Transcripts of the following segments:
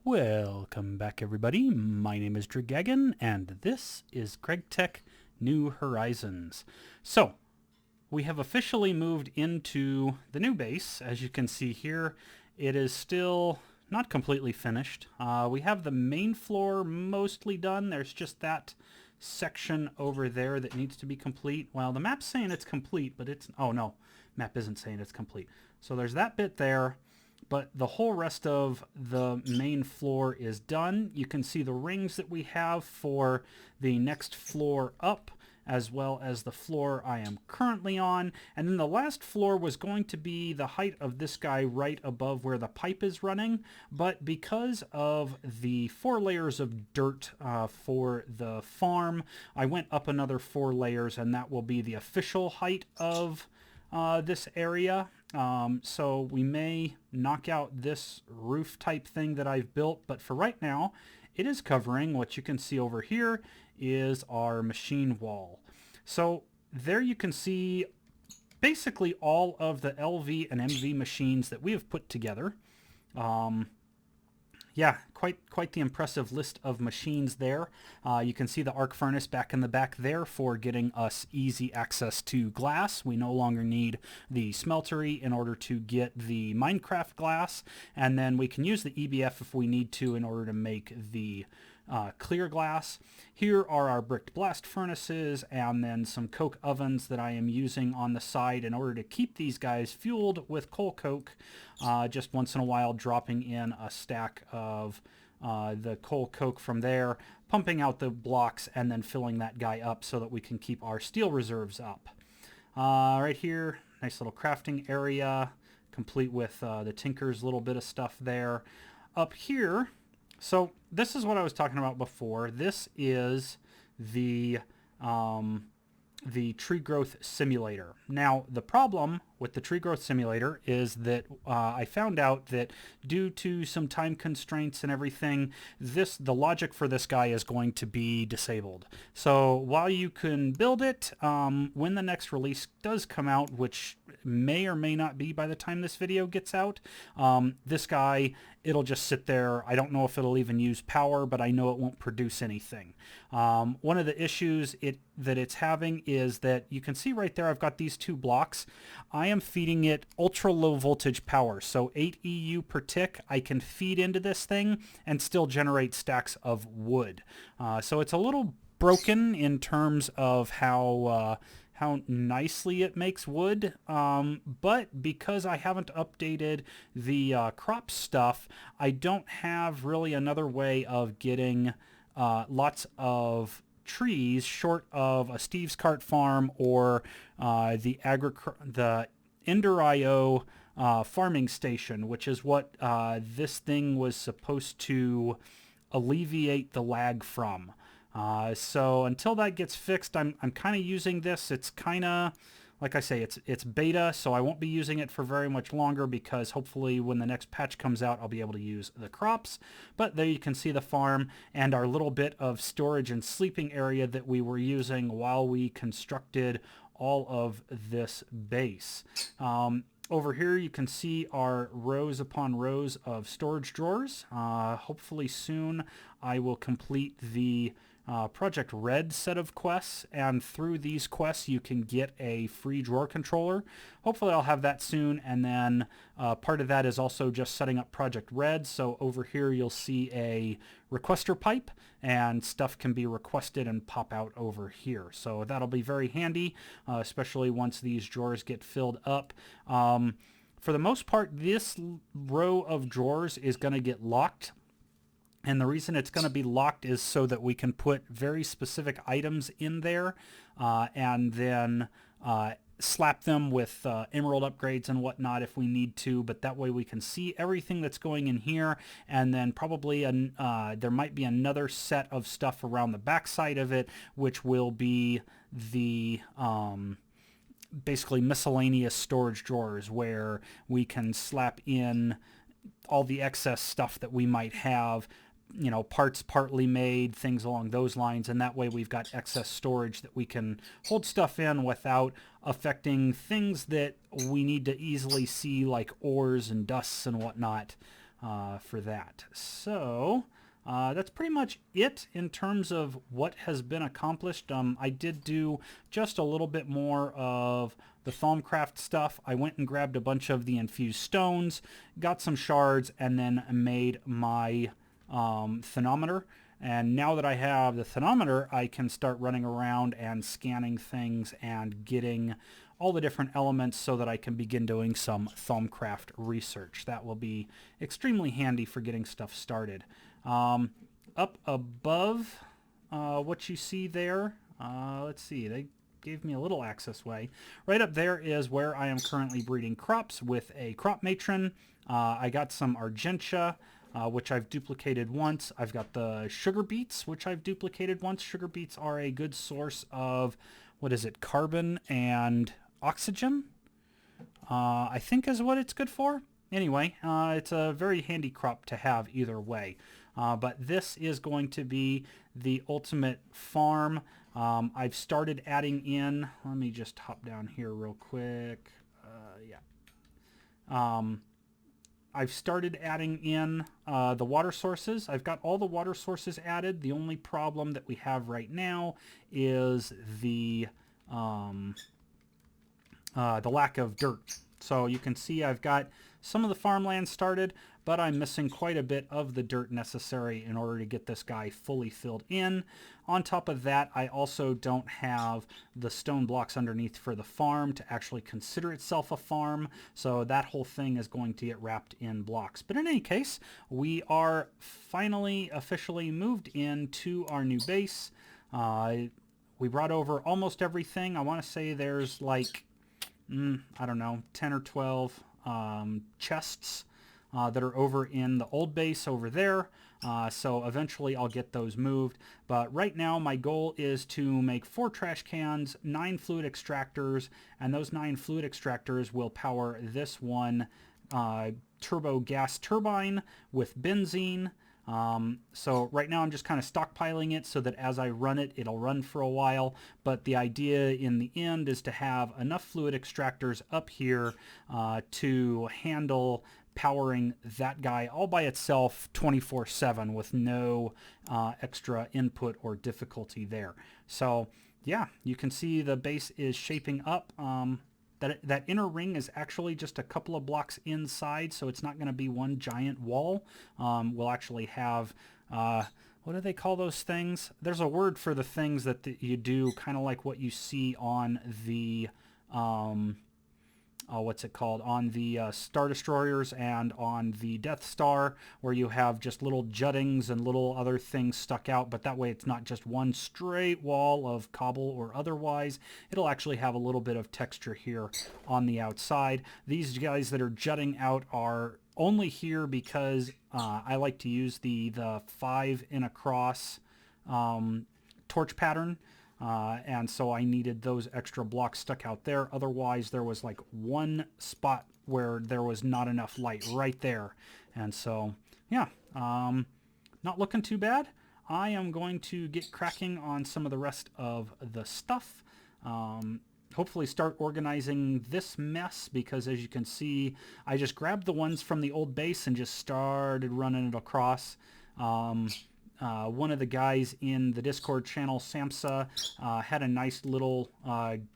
Welcome back, everybody. My name is Gregtech, and this is Gregtech New Horizons. So, we have officially moved into the new base. As you can see here, it is still not completely finished. We have the main floor mostly done. There's just that section over there that needs to be complete. Well, the map's saying it's complete, but it's... Oh, no. Map isn't saying it's complete. So there's that bit there. But the whole rest of the main floor is done. You can see the rings that we have for the next floor up, as well as the floor I am currently on. And then the last floor was going to be the height of this guy right above where the pipe is running. But because of the 4 layers of dirt for the farm, I went up another 4 layers, and that will be the official height of this area. So we may knock out this roof type thing that I've built, but for right now, it is covering what you can see over here is our machine wall. So there you can see basically all of the LV and MV machines that we have put together. Yeah, quite the impressive list of machines there. You can see the arc furnace back in the back there for getting us easy access to glass. We no longer need the smeltery in order to get the Minecraft glass, and then we can use the EBF if we need to in order to make the clear glass. Here are our bricked blast furnaces and then some coke ovens that I am using on the side in order to keep these guys fueled with coal coke, just once in a while dropping in a stack of the coal coke from there, pumping out the blocks and then filling that guy up so that we can keep our steel reserves up. Right here, nice little crafting area, complete with the tinker's little bit of stuff there. Up here, so this is what I was talking about before. This is the tree growth simulator. Now, the problem with the tree growth simulator is that I found out that due to some time constraints and everything, the logic for this guy is going to be disabled. So while you can build it, when the next release does come out, which may or may not be by the time this video gets out, this guy, it'll just sit there. I don't know if it'll even use power, but I know it won't produce anything. One of the issues that it's having is that you can see right there, I've got these 2 blocks. I am feeding it ultra low voltage power, so 8 EU per tick. I can feed into this thing and still generate stacks of wood. So it's a little broken in terms of how nicely it makes wood, but because I haven't updated the crop stuff, I don't have really another way of getting lots of trees short of a Steve's Cart farm or the Ender.io farming station, which is what this thing was supposed to alleviate the lag from. So until that gets fixed, I'm kind of using this. It's kind of, like I say, it's beta, so I won't be using it for very much longer because hopefully when the next patch comes out, I'll be able to use the crops. But there you can see the farm and our little bit of storage and sleeping area that we were using while we constructed all of this base. Over here you can see our rows upon rows of storage drawers. Hopefully soon I will complete the Project Red set of quests, and through these quests you can get a free drawer controller. Hopefully I'll have that soon, and then part of that is also just setting up Project Red. So over here you'll see a requester pipe, and stuff can be requested and pop out over here. So that'll be very handy, especially once these drawers get filled up. For the most part, this row of drawers is going to get locked. And the reason it's going to be locked is so that we can put very specific items in there and then slap them with emerald upgrades and whatnot if we need to. But that way we can see everything that's going in here. And then probably there might be another set of stuff around the backside of it, which will be the... basically miscellaneous storage drawers where we can slap in all the excess stuff that we might have, you know, parts partly made, things along those lines, and that way we've got excess storage that we can hold stuff in without affecting things that we need to easily see, like ores and dusts and whatnot. for that. So that's pretty much it in terms of what has been accomplished. I did do just a little bit more of the Thaumcraft stuff. I went and grabbed a bunch of the infused stones, got some shards, and then made my thermometer. And now that I have the thermometer, I can start running around and scanning things and getting all the different elements so that I can begin doing some Thaumcraft research. That will be extremely handy for getting stuff started. Up above what you see there, let's see, they gave me a little access way. Right up there is where I am currently breeding crops with a crop matron. I got some Argentia, which I've duplicated once. I've got the sugar beets, which I've duplicated once. Sugar beets are a good source of, what is it, carbon and oxygen, I think is what it's good for. Anyway, it's a very handy crop to have either way. But this is going to be the ultimate farm. I've started adding in, let me just hop down here real quick. I've started adding in the water sources. I've got all the water sources added. The only problem that we have right now is the lack of dirt. So you can see I've got some of the farmland started, but I'm missing quite a bit of the dirt necessary in order to get this guy fully filled in. On top of that, I also don't have the stone blocks underneath for the farm to actually consider itself a farm, so that whole thing is going to get wrapped in blocks. But in any case, we are finally officially moved into our new base. We brought over almost everything. I want to say there's like, I don't know, 10 or 12 chests that are over in the old base over there. So eventually I'll get those moved. But right now my goal is to make 4 trash cans, 9 fluid extractors, and those 9 fluid extractors will power this one turbo gas turbine with benzene. So right now I'm just kind of stockpiling it so that as I run it, it'll run for a while. But the idea in the end is to have enough fluid extractors up here to handle powering that guy all by itself 24/7 with no extra input or difficulty there. So yeah, you can see the base is shaping up. That inner ring is actually just a couple of blocks inside, so it's not going to be one giant wall. We'll actually have, what do they call those things? There's a word for the things that you do, kind of like what you see on the, what's it called, on the Star Destroyers and on the Death Star, where you have just little juttings and little other things stuck out, but that way it's not just one straight wall of cobble or otherwise. It'll actually have a little bit of texture here on the outside. These guys that are jutting out are only here because I like to use the 5 in a cross torch pattern. And so I needed those extra blocks stuck out there. Otherwise, there was like one spot where there was not enough light right there. And so, yeah, not looking too bad. I am going to get cracking on some of the rest of the stuff. Hopefully start organizing this mess because, as you can see, I just grabbed the ones from the old base and just started running it across. One of the guys in the Discord channel, Samsa, had a nice little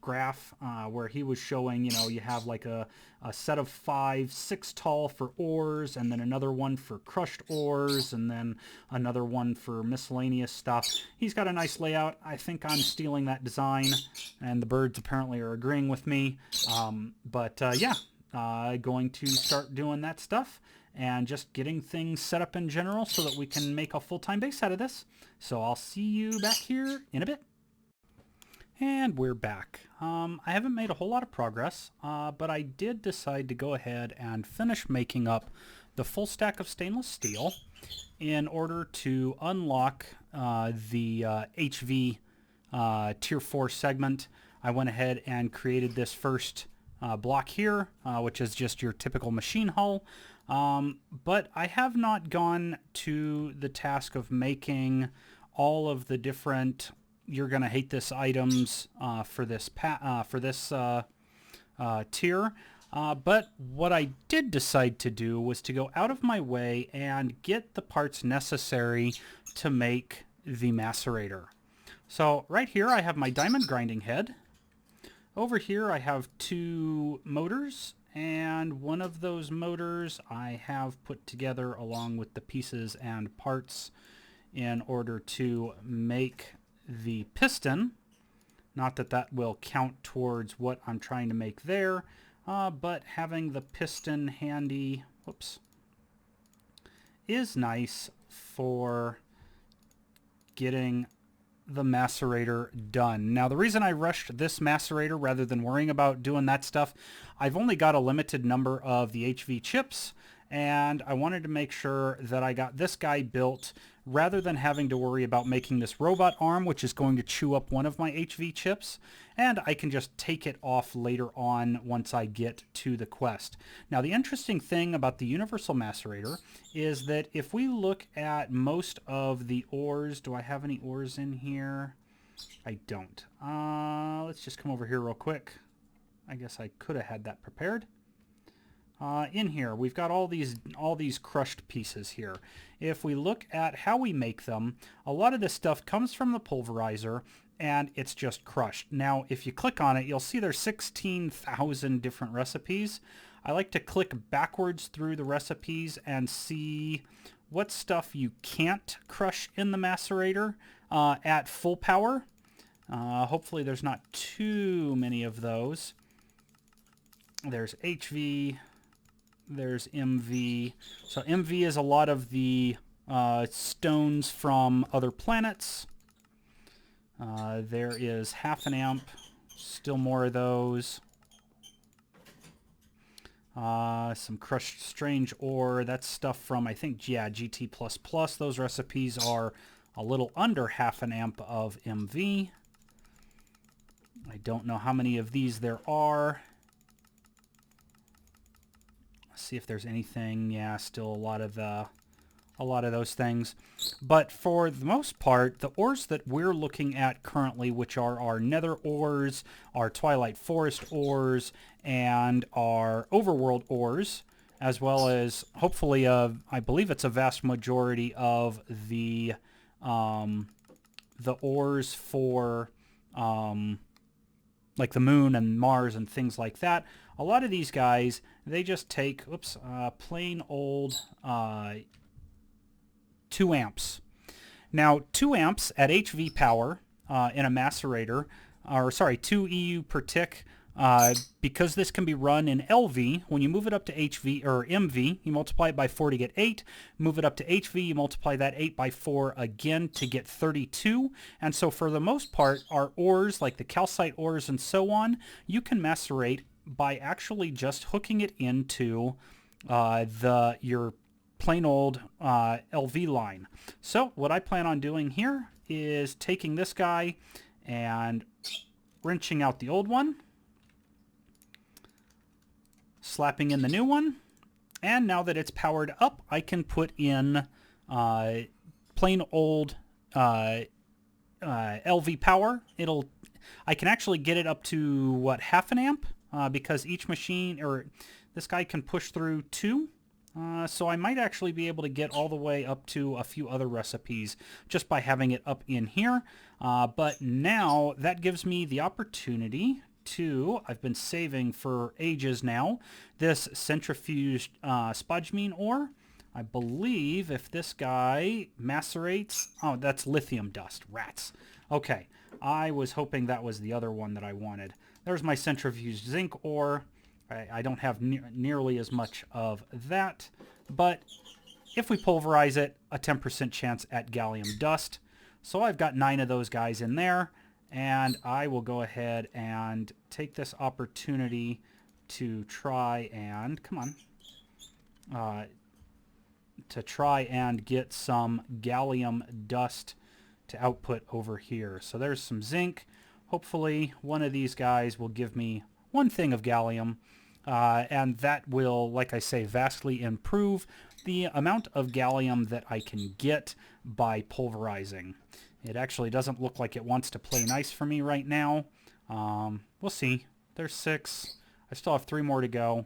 graph where he was showing, you have like a set of 5, 6 tall for ores, and then another one for crushed ores, and then another one for miscellaneous stuff. He's got a nice layout. I think I'm stealing that design, and the birds apparently are agreeing with me. Yeah, going to start doing that stuff and just getting things set up in general so that we can make a full-time base out of this. So I'll see you back here in a bit. And we're back. I haven't made a whole lot of progress, but I did decide to go ahead and finish making up the full stack of stainless steel in order to unlock the HV Tier 4 segment. I went ahead and created this first block here, which is just your typical machine hull. But I have not gone to the task of making all of the different "you're gonna hate this" items for this tier. But what I did decide to do was to go out of my way and get the parts necessary to make the macerator. So right here I have my diamond grinding head. Over here I have 2 motors, and one of those motors I have put together along with the pieces and parts in order to make the piston. Not that that will count towards what I'm trying to make there, but having the piston handy, whoops, is nice for getting the macerator done. Now, the reason I rushed this macerator rather than worrying about doing that stuff, I've only got a limited number of the HV chips, and I wanted to make sure that I got this guy built rather than having to worry about making this robot arm, which is going to chew up one of my HV chips, and I can just take it off later on once I get to the quest. Now, the interesting thing about the universal macerator is that if we look at most of the ores, do I have any ores in here? I don't. Let's just come over here real quick. I guess I could have had that prepared. In here, we've got all these crushed pieces here. If we look at how we make them, a lot of this stuff comes from the pulverizer, and it's just crushed. Now, if you click on it, you'll see there's 16,000 different recipes. I like to click backwards through the recipes and see what stuff you can't crush in the macerator at full power. Hopefully there's not too many of those. There's HV. There's MV. So MV is a lot of the stones from other planets. There is half an amp. Still more of those. Some crushed strange ore. That's stuff from, I think, yeah, GT++. Those recipes are a little under half an amp of MV. I don't know how many of these there are. See if there's anything. Yeah, still a lot of those things. But for the most part, the ores that we're looking at currently, which are our nether ores, our twilight forest ores, and our overworld ores, as well as hopefully I believe it's a vast majority of the ores for like the moon and Mars and things like that. A lot of these guys, they just take, plain old 2 amps. Now, 2 amps at HV power in a macerator, or sorry, 2 EU per tick, because this can be run in LV, when you move it up to HV or MV, you multiply it by 4 to get 8. Move it up to HV, you multiply that 8 by 4 again to get 32. And so for the most part, our ores, like the calcite ores and so on, you can macerate by actually just hooking it into your plain old LV line. So what I plan on doing here is taking this guy and wrenching out the old one, slapping in the new one, and now that it's powered up, I can put in plain old LV power. I can actually get it up to, what, half an amp? Because each machine, or this guy can push through 2. So I might actually be able to get all the way up to a few other recipes just by having it up in here. But now that gives me the opportunity to, I've been saving for ages now, this centrifuged spodumene ore. I believe if this guy macerates, oh, that's lithium dust, rats. Okay, I was hoping that was the other one that I wanted. There's my centrifuged zinc ore. I don't have nearly as much of that, but if we pulverize it, a 10% chance at gallium dust. So I've got 9 of those guys in there, and I will go ahead and take this opportunity to try and, to try and get some gallium dust to output over here. So there's some zinc. Hopefully one of these guys will give me 1 thing of gallium, and that will, like I say, vastly improve the amount of gallium that I can get by pulverizing. It actually doesn't look like it wants to play nice for me right now. We'll see. There's 6. I still have 3 more to go.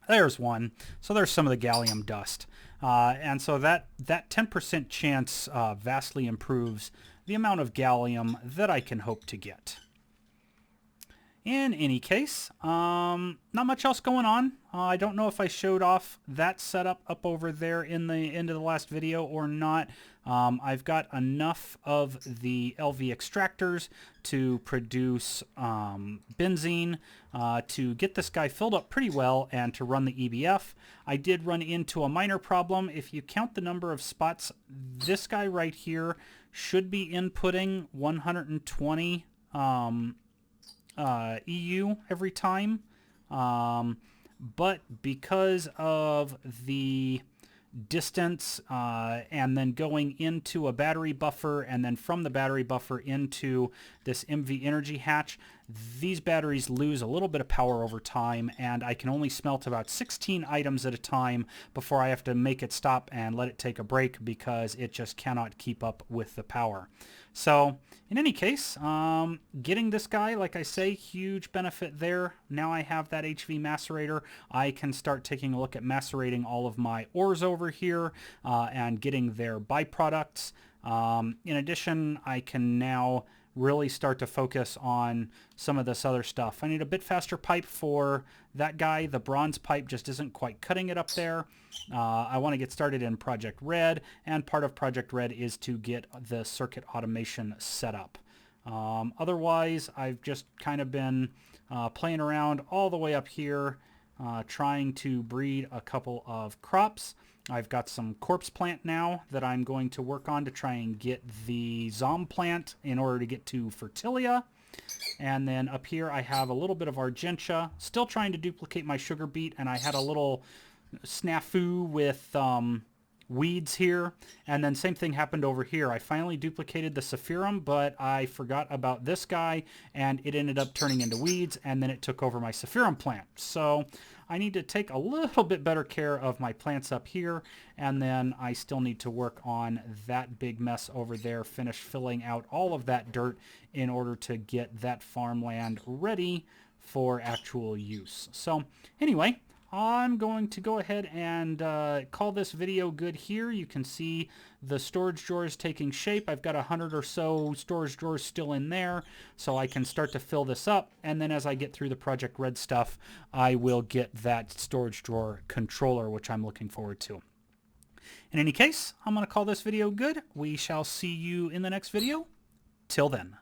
There's one. So there's some of the gallium dust. And so that 10% chance vastly improves the amount of gallium that I can hope to get. In any case, not much else going on. I don't know if I showed off that setup up over there in the end of the last video or not. I've got enough of the LV extractors to produce benzene to get this guy filled up pretty well and to run the EBF. I did run into a minor problem. If you count the number of spots, this guy right here should be inputting 120 EU every time, but because of the distance and then going into a battery buffer and then from the battery buffer into this MV energy hatch, these batteries lose a little bit of power over time, and I can only smelt about 16 items at a time before I have to make it stop and let it take a break because it just cannot keep up with the power. So in any case, getting this guy, like I say, huge benefit there. Now I have that HV macerator. I can start taking a look at macerating all of my ores over here and getting their byproducts. In addition, I can now really start to focus on some of this other stuff. I need a bit faster pipe for that guy. The bronze pipe just isn't quite cutting it up there. I want to get started in Project Red, and part of Project Red is to get the circuit automation set up. Otherwise, I've just kind of been playing around all the way up here, trying to breed a couple of crops. I've got some corpse plant now that I'm going to work on to try and get the Zom plant in order to get to Fertilia. And then up here I have a little bit of Argentia, still trying to duplicate my sugar beet, and I had a little snafu with weeds here, and then same thing happened over here. I finally duplicated the Saphirum, but I forgot about this guy, and it ended up turning into weeds, and then it took over my Saphirum plant. So I need to take a little bit better care of my plants up here, and then I still need to work on that big mess over there, finish filling out all of that dirt in order to get that farmland ready for actual use. So anyway, I'm going to go ahead and call this video good here. You can see the storage drawers taking shape. I've got 100 or so storage drawers still in there, so I can start to fill this up. And then as I get through the Project Red stuff, I will get that storage drawer controller, which I'm looking forward to. In any case, I'm going to call this video good. We shall see you in the next video. Till then.